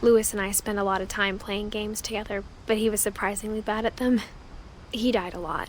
Louis and I spent a lot of time playing games together, but he was surprisingly bad at them. He died a lot.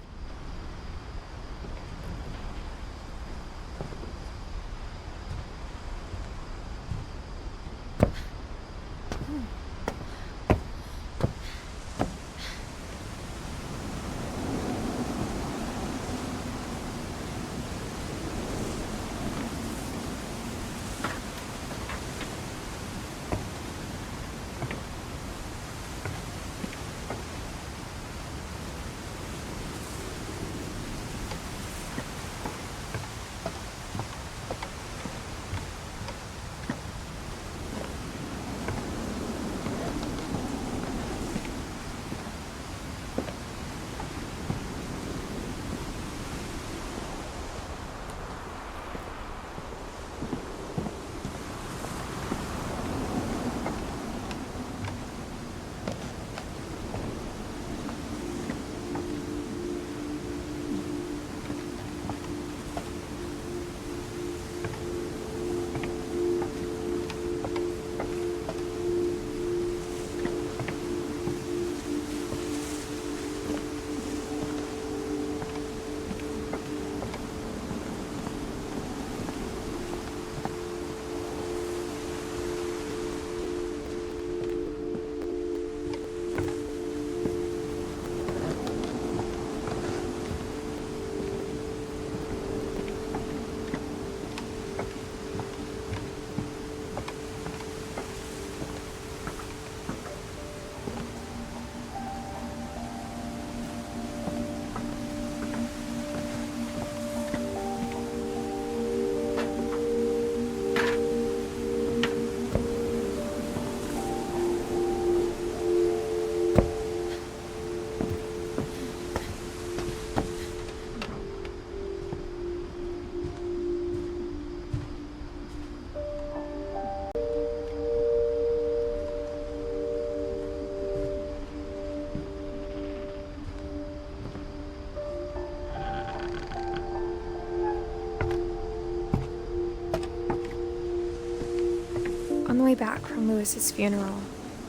On the way back from Louis's funeral,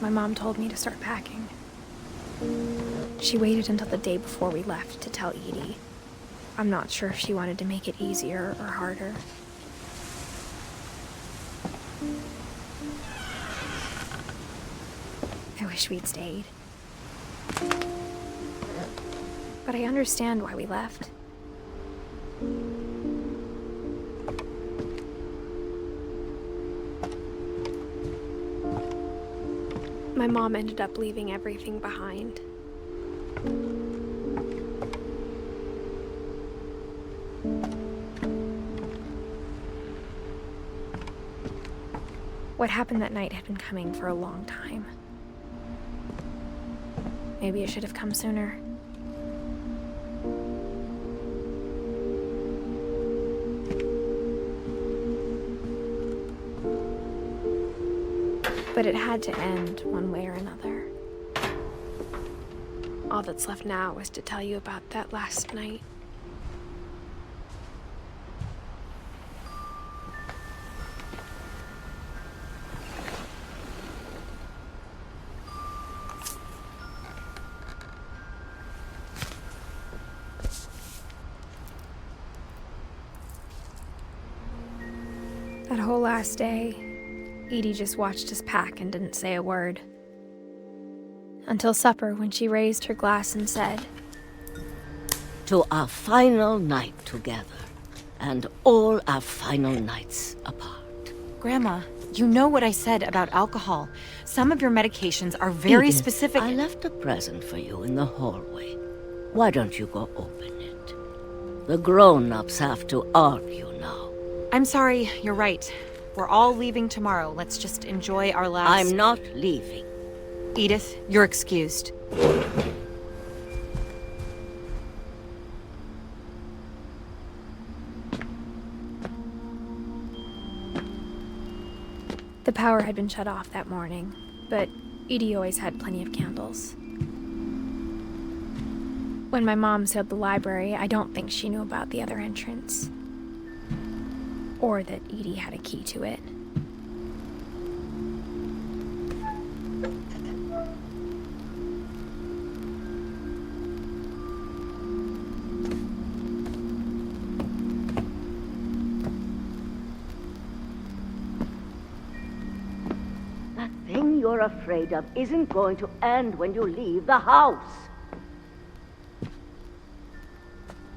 my mom told me to start packing. She waited until the day before we left to tell Edie. I'm not sure if she wanted to make it easier or harder. I wish we'd stayed. But I understand why we left. My mom ended up leaving everything behind. What happened that night had been coming for a long time. Maybe it should have come sooner. But it had to end one way or another. All that's left now is to tell you about that last night. That whole last day, Edie just watched us pack and didn't say a word. Until supper, when she raised her glass and said, "To our final night together, and all our final nights apart." Grandma, you know what I said about alcohol. Some of your medications are very Edith, specific. I left a present for you in the hallway. Why don't you go open it? The grown-ups have to argue now. I'm sorry, you're right. We're all leaving tomorrow. Let's just enjoy our last... I'm not leaving. Edith, you're excused. The power had been shut off that morning, but Edie always had plenty of candles. When my mom sealed the library, I don't think she knew about the other entrance. Or that Edie had a key to it. you're afraid of isn't going to end when you leave the house.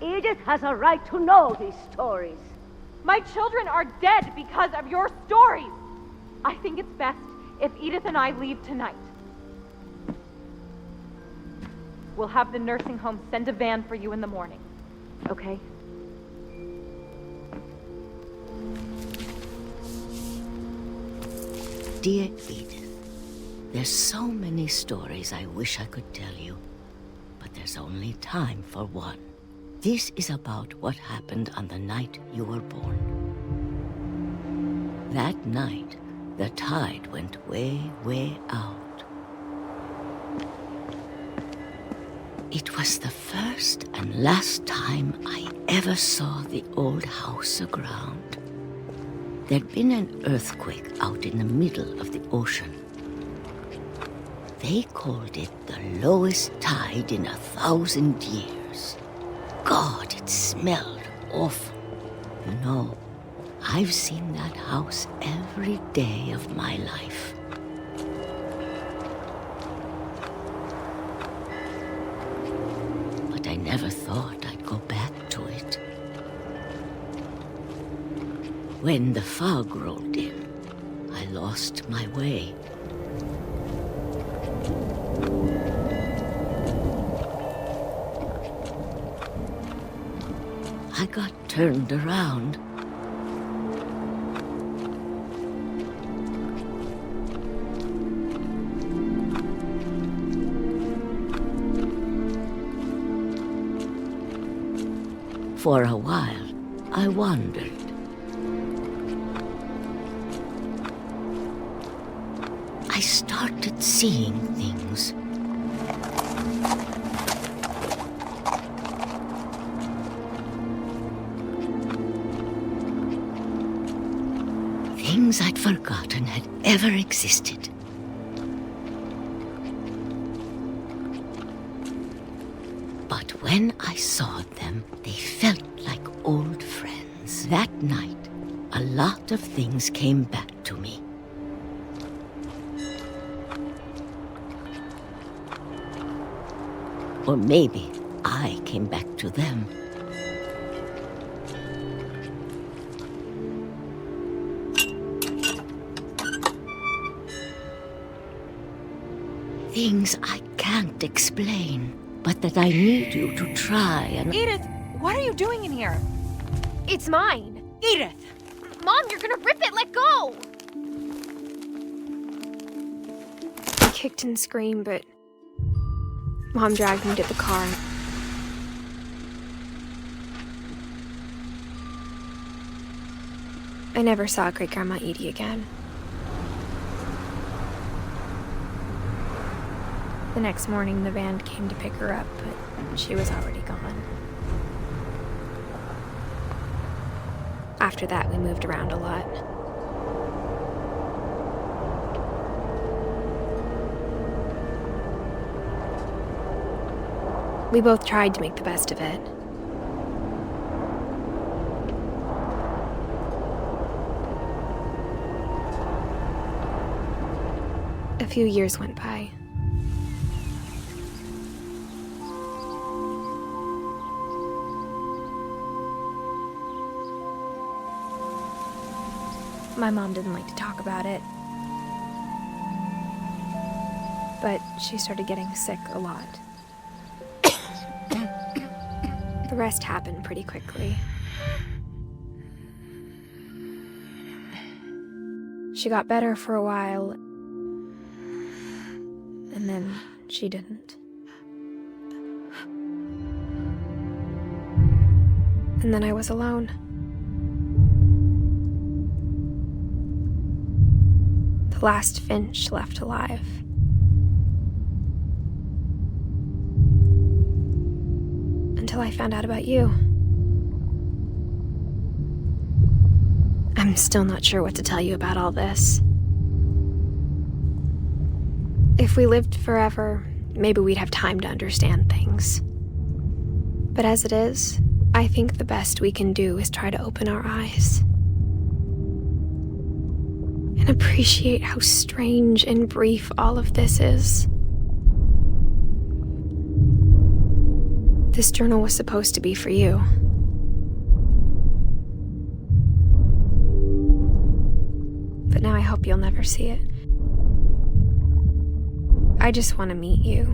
Edith has a right to know these stories. My children are dead because of your stories. I think it's best if Edith and I leave tonight. We'll have the nursing home send a van for you in the morning, okay? Dear Edith, there's so many stories I wish I could tell you, but there's only time for one. This is about what happened on the night you were born. That night, the tide went way, way out. It was the first and last time I ever saw the old house aground. There'd been an earthquake out in the middle of the ocean. They called it the lowest tide in 1,000 years. God, it smelled awful. You know, I've seen that house every day of my life. But I never thought I'd go back to it. When the fog rolled in, I lost my way. I got turned around. For a while, I wandered. I started seeing things. Things I'd forgotten had ever existed. But when I saw them, they felt like old friends. That night, a lot of things came back to me. Or maybe I came back to them. Things I can't explain, but that I need you to try and... Edith, what are you doing in here? It's mine. Edith! Mom, you're gonna rip it! Let go! I kicked and screamed, but Mom dragged me to the car. I never saw Great-Grandma Edie again. The next morning, the van came to pick her up, but she was already gone. After that, we moved around a lot. We both tried to make the best of it. A few years went by. My mom didn't like to talk about it, but she started getting sick a lot. The rest happened pretty quickly. She got better for a while, and then she didn't. And then I was alone. The last Finch left alive. Until I found out about you. I'm still not sure what to tell you about all this. If we lived forever, maybe we'd have time to understand things. But as it is, I think the best we can do is try to open our eyes and appreciate appreciate how strange and brief all of this is. This journal was supposed to be for you. But now I hope you'll never see it. I just want to meet you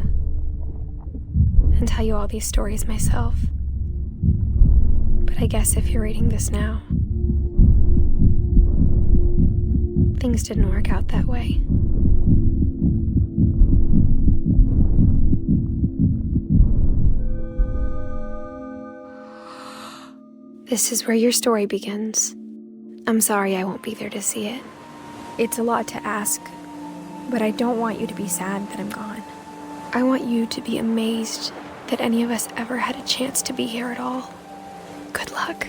and tell you all these stories myself. But I guess if you're reading this now, things didn't work out that way. This is where your story begins. I'm sorry I won't be there to see it. It's a lot to ask, but I don't want you to be sad that I'm gone. I want you to be amazed that any of us ever had a chance to be here at all. Good luck.